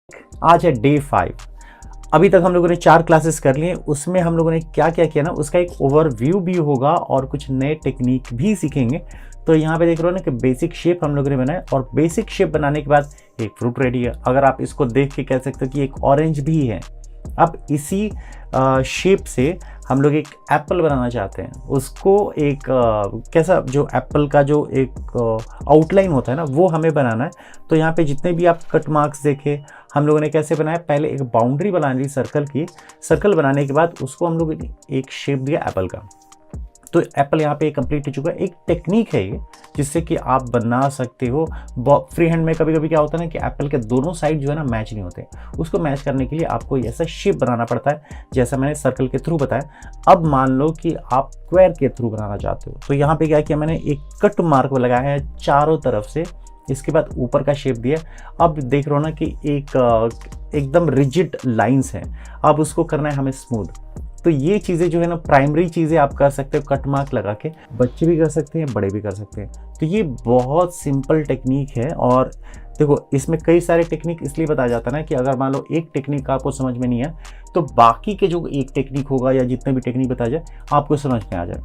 आज है डे 5। अभी तक हम लोगों ने 4 क्लासेस कर लिए। उसमें हम लोगों ने क्या क्या किया ना, उसका एक ओवरव्यू भी होगा और कुछ नए टेक्निक भी सीखेंगे। तो यहाँ पे देख रहे हो ना कि बेसिक शेप हम लोगों ने बनाया और बेसिक शेप बनाने के बाद एक फ्रूट रेडी है। अगर आप इसको देख के कह सकते हो कि एक ऑरेंज भी है। अब इसी शेप से हम लोग एक एप्पल बनाना चाहते हैं। उसको एक कैसा जो एप्पल का जो एक आउटलाइन होता है ना, वो हमें बनाना है। तो यहाँ पे जितने भी आप कट मार्क्स देखे, हम लोगों ने कैसे बनाया, पहले एक बाउंड्री बना ली सर्कल की। सर्कल बनाने के बाद उसको हम लोग एक शेप दिया एप्पल का। तो एप्पल यहाँ पे कंप्लीट हो चुका है। एक टेक्निक है ये जिससे कि आप बना सकते हो। फ्री हैंड में कभी कभी क्या होता है ना कि एप्पल के दोनों साइड जो है ना मैच नहीं होते। उसको मैच करने के लिए आपको ऐसा शेप बनाना पड़ता है जैसा मैंने सर्कल के थ्रू बताया। अब मान लो कि आप स्क्वायर के थ्रू बनाना चाहते हो, तो यहाँ पे क्या किया मैंने, एक कट मार्क लगाया है चारों तरफ से। इसके बाद ऊपर का शेप दिया। अब देख रहे हो ना कि एकदम रिजिड लाइंस हैं। अब उसको करना है हमें स्मूथ। तो ये चीज़ें जो है ना, प्राइमरी चीज़ें आप कर सकते हो कट मार्क लगा के। बच्चे भी कर सकते हैं, बड़े भी कर सकते हैं। तो ये बहुत सिंपल टेक्निक है। और देखो, इसमें कई सारे टेक्निक इसलिए बताया जाता है ना कि अगर मान लो एक टेक्निक आपको समझ में नहीं है तो बाकी के जो एक टेक्निक होगा या जितने भी टेक्निक बताया जाए आपको समझ में आ जाए।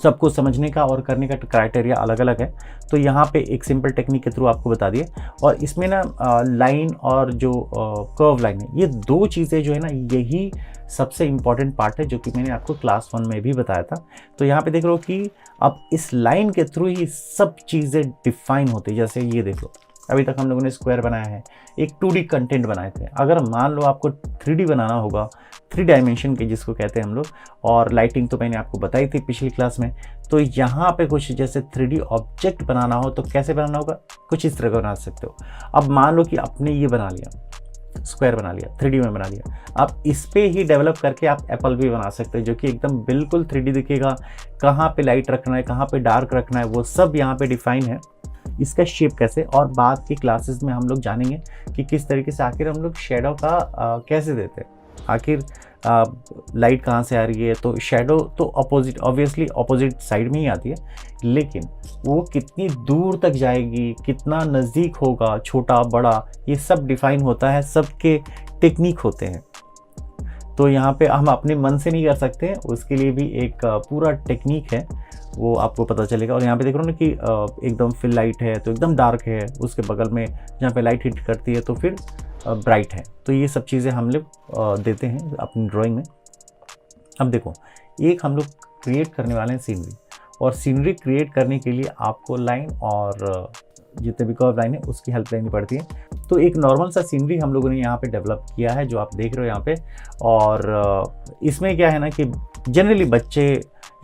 सबको समझने का और करने का क्राइटेरिया अलग अलग है। तो यहाँ पे एक सिंपल टेक्निक के थ्रू आपको बता दिए। और इसमें ना लाइन और जो कर्व लाइन है, ये दो चीज़ें जो है ना, यही सबसे इम्पॉर्टेंट पार्ट है, जो कि मैंने आपको क्लास 1 में भी बताया था। तो यहाँ पे देख लो कि अब इस लाइन के थ्रू ही सब चीज़ें डिफाइन होती है। जैसे ये देख लो, अभी तक हम लोगों ने स्क्वायर बनाया है, एक 2D कंटेंट बनाए थे। अगर मान लो आपको 3D बनाना होगा, 3 डायमेंशन के जिसको कहते हैं हम लोग, और लाइटिंग तो मैंने आपको बताई थी पिछली क्लास में। तो यहाँ पे कुछ जैसे 3D ऑब्जेक्ट बनाना हो तो कैसे बनाना होगा, कुछ इस तरह का बना सकते हो। अब मान लो कि आपने ये बना लिया, स्क्वायर बना लिया, 3D में बना लिया। आप इस पे ही डेवलप करके आप एप्पल भी बना सकते हो, जो कि एकदम बिल्कुल 3D दिखेगा। कहाँ पे लाइट रखना है, कहाँ पे डार्क रखना है, वो सब यहाँ पे डिफाइन है। इसका शेप कैसे, और बाद की क्लासेस में हम लोग जानेंगे कि किस तरीके से आखिर हम लोग शेडो का कैसे देते हैं। आखिर लाइट कहाँ से आ रही है, तो शेडो तो अपोजिट, ऑब्वियसली अपोजिट साइड में ही आती है, लेकिन वो कितनी दूर तक जाएगी, कितना नज़दीक होगा, छोटा बड़ा, ये सब डिफाइन होता है। सबके टेक्निक होते हैं। तो यहाँ पे हम अपने मन से नहीं कर सकते हैं, उसके लिए भी एक पूरा टेक्निक है, वो आपको पता चलेगा। और यहाँ पे देख रहे हो ना कि एकदम फिल लाइट है तो एकदम डार्क है, उसके बगल में जहाँ पे लाइट हिट करती है तो फिर ब्राइट है। तो ये सब चीज़ें हम लोग देते हैं अपनी ड्राइंग में। अब देखो, एक हम लोग क्रिएट करने वाले हैं सीनरी, और सीनरी क्रिएट करने के लिए आपको लाइन और जितने भी कर्व लाइन है उसकी हेल्प लेनी पड़ती है। तो एक नॉर्मल सा सीनरी हम लोगों ने यहाँ पे डेवलप किया है, जो आप देख रहे हो यहाँ पे। और इसमें क्या है ना कि जनरली बच्चे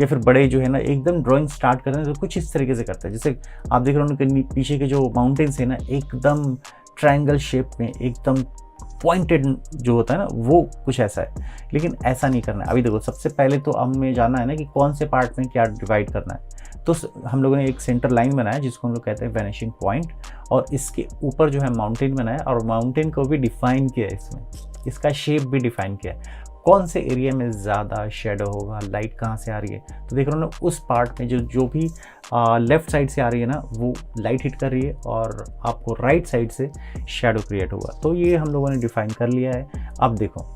या फिर बड़े जो है ना, एकदम ड्राइंग स्टार्ट करते हैं तो कुछ इस तरीके से करते हैं। जैसे आप देख रहे हो कि पीछे के जो माउंटेन्स है ना, एकदम ट्रायंगल शेप में, एकदम पॉइंटेड जो होता है ना, वो कुछ ऐसा है। लेकिन ऐसा नहीं करना है। अभी देखो, सबसे पहले तो हमें जानना है ना कि कौन से पार्ट में क्या डिवाइड करना है। तो हम लोगों ने एक सेंटर लाइन बनाया जिसको हम लोग कहते हैं वैनिशिंग पॉइंट, और इसके ऊपर जो है माउंटेन बनाया, और माउंटेन को भी डिफाइन किया है इसमें, इसका शेप भी डिफाइन किया है। कौन से एरिया में ज़्यादा शेडो होगा, लाइट कहाँ से आ रही है। तो देख रहे हो ना, उस पार्ट में जो भी लेफ़्ट साइड से आ रही है ना, वो लाइट हिट कर रही है, और आपको राइट साइड से शेडो क्रिएट होगा। तो ये हम लोगों ने डिफाइन कर लिया है। अब देखो,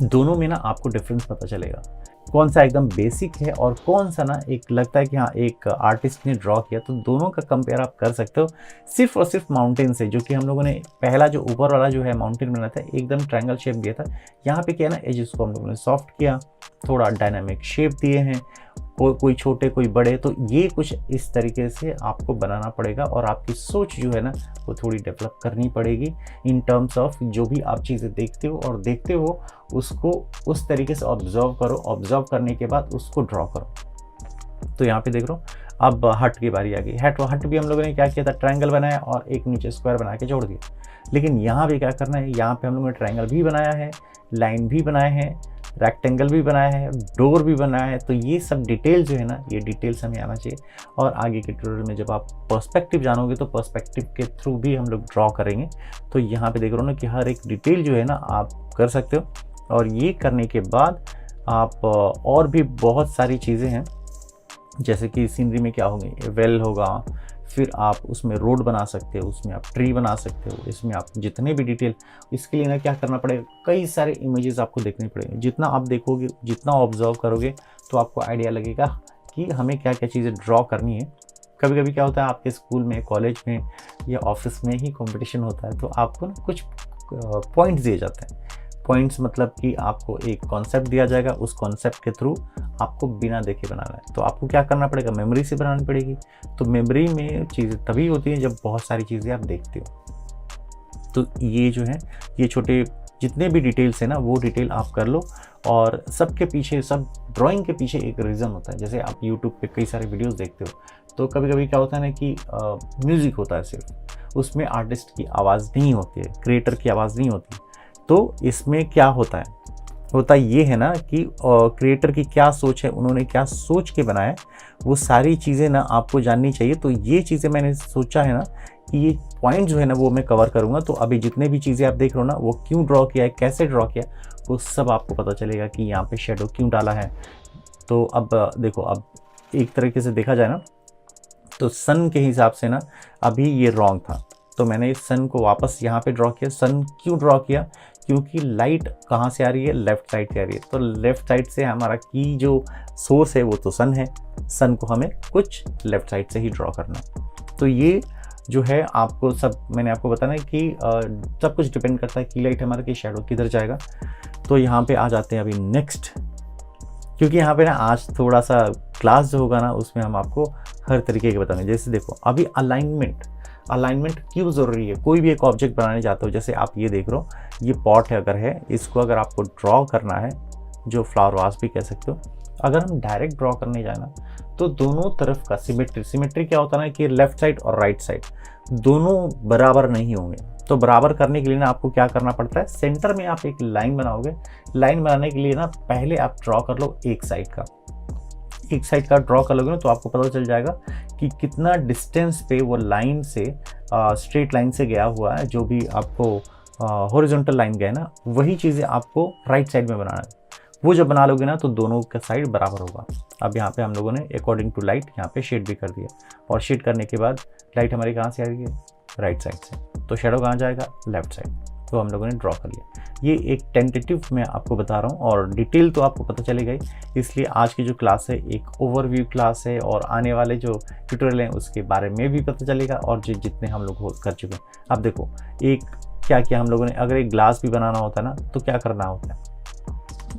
दोनों में ना आपको डिफरेंस पता चलेगा, कौन सा एकदम बेसिक है और कौन सा ना एक लगता है कि हाँ एक आर्टिस्ट ने ड्रॉ किया। तो दोनों का कंपेयर आप कर सकते हो सिर्फ और सिर्फ माउंटेन से, जो कि हम लोगों ने पहला जो ऊपर वाला जो है माउंटेन बनाया था, एकदम ट्रायंगल शेप दिया था। यहाँ पे क्या है ना, एजेस को हम लोगों ने सॉफ्ट किया, थोड़ा डायनामिक शेप दिए हैं, कोई छोटे कोई बड़े। तो ये कुछ इस तरीके से आपको बनाना पड़ेगा, और आपकी सोच जो है ना वो थोड़ी डेवलप करनी पड़ेगी इन टर्म्स ऑफ जो भी आप चीज़ें देखते हो, और देखते हो उसको उस तरीके से ऑब्जर्व करो, ऑब्जर्व करने के बाद उसको ड्रॉ करो। तो यहाँ पे देख लो, अब हट की बारी आ गई। हट भी हम लोगों ने क्या किया था, ट्रायंगल बनाया और एक नीचे स्क्वायर बना के जोड़ दिया। लेकिन यहाँ पे क्या करना है, यहाँ पे हम लोगों ने ट्रायंगल भी बनाया है, लाइन भी बनाए हैं, रेक्टेंगल भी बनाया है, डोर भी बनाया है। तो ये सब डिटेल जो है ना, ये डिटेल्स हमें आना चाहिए। और आगे के ट्यूटोरियल में जब आप पर्सपेक्टिव जानोगे तो पर्सपेक्टिव के थ्रू भी हम लोग ड्रॉ करेंगे। तो यहाँ पे देख रहे हो ना कि हर एक डिटेल जो है ना आप कर सकते हो। और ये करने के बाद आप और भी बहुत सारी चीज़ें हैं, जैसे कि सीनरी में क्या होंगे, वेल होगा, फिर आप उसमें रोड बना सकते हो, उसमें आप ट्री बना सकते हो, इसमें आप जितने भी डिटेल, इसके लिए ना क्या करना पड़ेगा, कई सारे इमेजेस आपको देखने पड़ेंगे। जितना आप देखोगे, जितना ऑब्जर्व करोगे, तो आपको आइडिया लगेगा कि हमें क्या क्या चीज़ें ड्रॉ करनी है। कभी कभी क्या होता है, आपके स्कूल में, कॉलेज में या ऑफिस में ही कंपटीशन होता है, तो आपको ना कुछ पॉइंट्स दिए जाते हैं। पॉइंट्स मतलब कि आपको एक कॉन्सेप्ट दिया जाएगा, उस कॉन्सेप्ट के थ्रू आपको बिना देखे बनाना है। तो आपको क्या करना पड़ेगा, मेमोरी से बनानी पड़ेगी। तो मेमोरी में चीज़ें तभी होती हैं जब बहुत सारी चीज़ें आप देखते हो। तो ये जो है, ये छोटे जितने भी डिटेल्स है ना, वो डिटेल आप कर लो। और सबके पीछे, सब ड्राइंग के पीछे एक रीज़न होता है। जैसे आप यूट्यूब पे कई सारे वीडियोस देखते हो, तो कभी कभी क्या होता है ना कि म्यूज़िक होता है सिर्फ, उसमें आर्टिस्ट की आवाज़ नहीं होती है, क्रिएटर की आवाज़ नहीं होती। तो इसमें क्या होता है, होता ये है ना कि क्रिएटर की क्या सोच है, उन्होंने क्या सोच के बनाया, वो सारी चीज़ें ना आपको जाननी चाहिए। तो ये चीज़ें मैंने सोचा है ना कि ये पॉइंट जो है ना वो मैं कवर करूँगा। तो अभी जितने भी चीज़ें आप देख रहे हो ना, वो क्यों ड्रॉ किया है, कैसे ड्रॉ किया, वो सब आपको पता चलेगा कि यहाँ पे शेडो क्यों डाला है। तो अब देखो, अब एक तरीके से देखा जाए ना, तो सन के हिसाब से ना अभी ये रॉन्ग था, तो मैंने इस सन को वापस यहाँ पे ड्रॉ किया। सन क्यों ड्रॉ किया, क्योंकि लाइट कहाँ से आ रही है, लेफ्ट साइड से आ रही है। तो लेफ्ट साइड से हमारा की जो सोर्स है वो तो सन है, सन को हमें कुछ लेफ्ट साइड से ही ड्रॉ करना है। तो ये जो है आपको सब मैंने आपको बताना है कि सब कुछ डिपेंड करता है की लाइट हमारा, की शेडो किधर जाएगा। तो यहाँ पे आ जाते हैं अभी नेक्स्ट, क्योंकि यहाँ पे ना आज थोड़ा सा क्लास जो होगा ना, उसमें हम आपको हर तरीके के बताएंगे। जैसे देखो, अभी अलाइनमेंट क्यों ज़रूरी है। कोई भी एक ऑब्जेक्ट बनाने जाते हो, जैसे आप ये देख रहे हो, ये पॉट है अगर है, इसको अगर आपको ड्रॉ करना है, जो फ्लावर वास भी कह सकते हो, अगर हम डायरेक्ट ड्रॉ करने जाए ना, तो दोनों तरफ का सिमेट्री क्या होता है ना कि लेफ्ट साइड और राइट साइड दोनों बराबर नहीं होंगे। तो बराबर करने के लिए ना आपको क्या करना पड़ता है, सेंटर में आप एक लाइन बनाओगे। लाइन बनाने के लिए ना पहले आप ड्रॉ कर लो एक साइड का ड्रॉ कर लोगे ना, तो आपको पता चल जाएगा कि कितना डिस्टेंस पे वो लाइन से स्ट्रेट लाइन से गया हुआ है। जो भी आपको हॉरिजॉन्टल लाइन गया ना, वही चीज़ें आपको राइट साइड में बनाना है। वो जब बना लोगे ना, तो दोनों का साइड बराबर होगा। अब यहाँ पे हम लोगों ने अकॉर्डिंग टू लाइट यहाँ पे शेड भी कर दिया, और शेड करने के बाद लाइट हमारी कहाँ से आ रही है, राइट साइड से, तो शेडो कहाँ जाएगा, लेफ्ट साइड। तो हम लोगों ने ड्रॉ कर लिया। ये एक टेंटेटिव मैं आपको बता रहा हूँ, और डिटेल तो आपको पता चलेगा ही। इसलिए आज की जो क्लास है एक ओवरव्यू क्लास है, और आने वाले जो ट्यूटोरियल हैं उसके बारे में भी पता चलेगा, और जो जितने हम लोग कर चुके हैं। अब देखो, एक क्या किया हम लोगों ने, अगर एक ग्लास भी बनाना होता है ना, तो क्या करना होता है,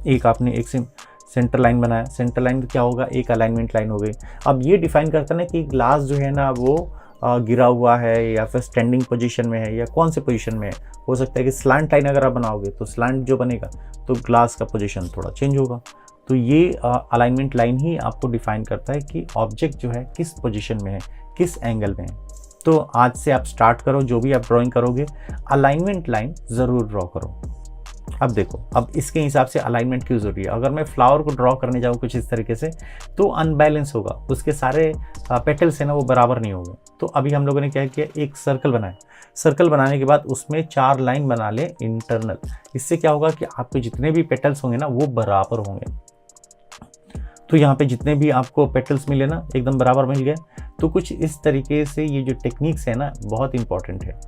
एक आपने एक सेंटर लाइन बनाया। सेंटर लाइन क्या होगा, एक अलाइनमेंट लाइन हो गई। अब ये डिफाइन करता है ना कि ग्लास जो है ना वो गिरा हुआ है, या फिर स्टैंडिंग पोजीशन में है, या कौन से पोजीशन में है। हो सकता है कि स्लांट लाइन अगर आप बनाओगे, तो स्लांट जो बनेगा, तो ग्लास का पोजीशन थोड़ा चेंज होगा। तो ये अलाइनमेंट लाइन ही आपको डिफाइन करता है कि ऑब्जेक्ट जो है किस पोजीशन में है, किस एंगल में है। तो आज से आप स्टार्ट करो, जो भी आप ड्राइंग करोगे, अलाइनमेंट लाइन ज़रूर ड्रॉ करो। अब देखो, अब इसके हिसाब से अलाइनमेंट क्यों जरूरी है। अगर मैं फ्लावर को ड्रॉ करने जाऊँ कुछ इस तरीके से, तो अनबैलेंस होगा, उसके सारे पेटल्स है ना वो बराबर नहीं होंगे। तो अभी हम लोगों ने क्या किया, एक सर्कल बनाया। सर्कल बनाने के बाद उसमें 4 लाइन बना ले इंटरनल। इससे क्या होगा कि आपके जितने भी पेटल्स होंगे ना वो बराबर होंगे। तो यहाँ पे जितने भी आपको पेटल्स मिले ना, एकदम बराबर मिल गए। तो कुछ इस तरीके से ये जो टेक्निक्स है ना, बहुत इंपॉर्टेंट है।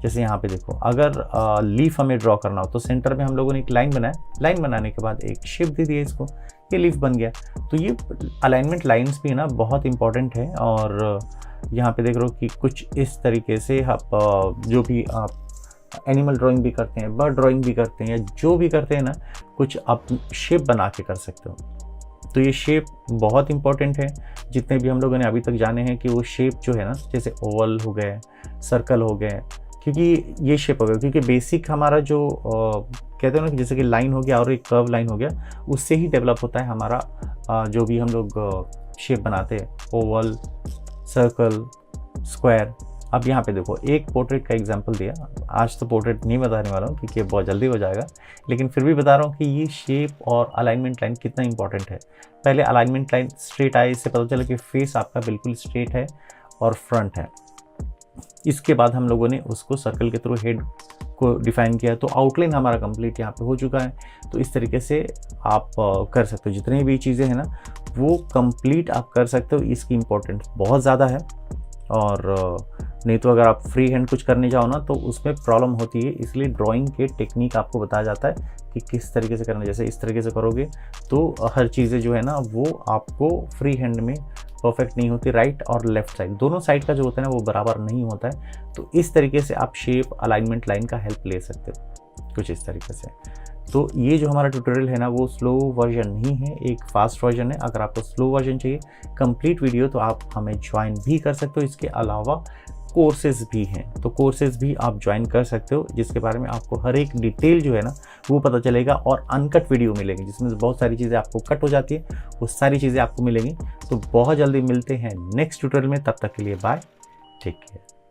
जैसे यहाँ पे देखो, अगर लीफ हमें ड्रॉ करना हो, तो सेंटर में हम लोगों ने एक लाइन बनाया। लाइन बनाने के बाद एक शेप दे दिया इसको, ये लीफ बन गया। तो ये अलाइनमेंट लाइंस भी ना बहुत इंपॉर्टेंट है। और यहाँ पे देख रहे हो कि कुछ इस तरीके से आप जो भी आप एनिमल ड्राइंग भी करते हैं, बर्ड ड्राइंग भी करते हैं, या जो भी करते हैं ना, कुछ आप शेप बना के कर सकते हो। तो ये शेप बहुत इंपॉर्टेंट है। जितने भी हम लोगों ने अभी तक जाने हैं कि वो शेप जो है ना, जैसे ओवल हो गए, सर्कल हो गए, क्योंकि ये शेप हो गया, क्योंकि बेसिक हमारा जो कहते हैं ना कि जैसे कि लाइन हो गया और एक कर्व लाइन हो गया, उससे ही डेवलप होता है हमारा जो भी हम लोग शेप बनाते हैं, ओवल, सर्कल, स्क्वायर। अब यहाँ पे देखो, एक पोर्ट्रेट का एग्जांपल दिया। आज तो पोर्ट्रेट नहीं बताने वाला हूँ क्योंकि बहुत जल्दी हो जाएगा, लेकिन फिर भी बता रहा हूँ कि ये शेप और अलाइनमेंट लाइन कितना इंपॉर्टेंट है। पहले अलाइनमेंट लाइन स्ट्रेट आए, इससे पता चला कि फेस आपका बिल्कुल स्ट्रेट है और फ्रंट है। इसके बाद हम लोगों ने उसको सर्कल के थ्रू हेड को डिफाइन किया, तो आउटलाइन हमारा कंप्लीट यहाँ पे हो चुका है। तो इस तरीके से आप कर सकते हो, जितनी भी चीज़ें हैं ना वो कंप्लीट आप कर सकते हो। इसकी इम्पोर्टेंस बहुत ज़्यादा है। और नहीं तो अगर आप फ्री हैंड कुछ करने जाओ ना तो उसमें प्रॉब्लम होती है। इसलिए ड्राइंग के टेक्निक आपको बताया जाता है कि किस तरीके से करना है। जैसे इस तरीके से करोगे तो हर चीज़ें जो है ना वो आपको फ्री हैंड में परफेक्ट नहीं होती। राइट और लेफ्ट साइड दोनों साइड का जो होता है ना वो बराबर नहीं होता है। तो इस तरीके से आप शेप अलाइनमेंट लाइन का हेल्प ले सकते हो कुछ इस तरीके से। तो ये जो हमारा ट्यूटोरियल है ना वो स्लो वर्जन नहीं है, एक फास्ट वर्जन है। अगर आपको स्लो वर्जन चाहिए कंप्लीट वीडियो तो आप हमें ज्वाइन भी कर सकते हो। इसके अलावा कोर्सेज भी हैं, तो कोर्सेज भी आप ज्वाइन कर सकते हो जिसके बारे में आपको हर एक डिटेल जो है ना वो पता चलेगा और अनकट वीडियो मिलेगी जिसमें बहुत सारी चीज़ें आपको कट हो जाती है, वो सारी चीज़ें आपको मिलेंगी। तो बहुत जल्दी मिलते हैं नेक्स्ट ट्यूटोरियल में, तब तक के लिए बाय, टेक केयर।